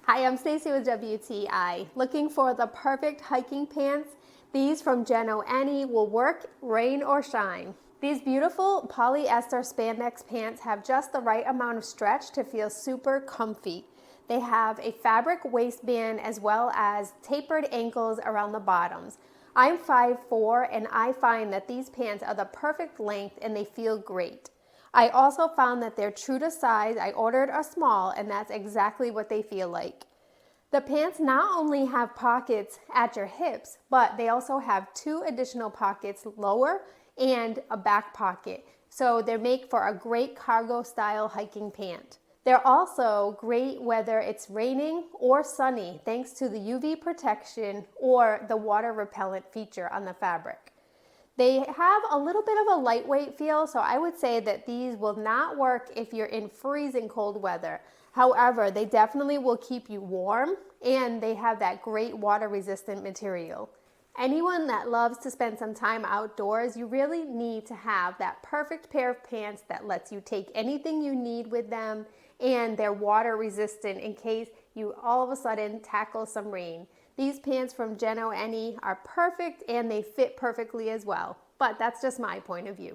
Hi, I'm Stacy with WTI. Looking for the perfect hiking pants? These from JENOANY will work rain or shine. These beautiful polyester spandex pants have just the right amount of stretch to feel super comfy. They have a fabric waistband as well as tapered ankles around the bottoms. I'm 5'4" and I find that these pants are the perfect length and they feel great. I also found that they're true to size. I ordered a small and that's exactly what they feel like. The pants not only have pockets at your hips, but they also have 2 additional pockets lower and a back pocket. So they make for a great cargo style hiking pant. They're also great whether it's raining or sunny thanks to the UV protection or the water repellent feature on the fabric. They have a little bit of a lightweight feel, so I would say that these will not work if you're in freezing cold weather. However, they definitely will keep you warm and they have that great water resistant material. Anyone that loves to spend some time outdoors, you really need to have that perfect pair of pants that lets you take anything you need with them and they're water resistant in case you all of a sudden tackle some rain. These pants from JENOANY are perfect and they fit perfectly as well, but that's just my point of view.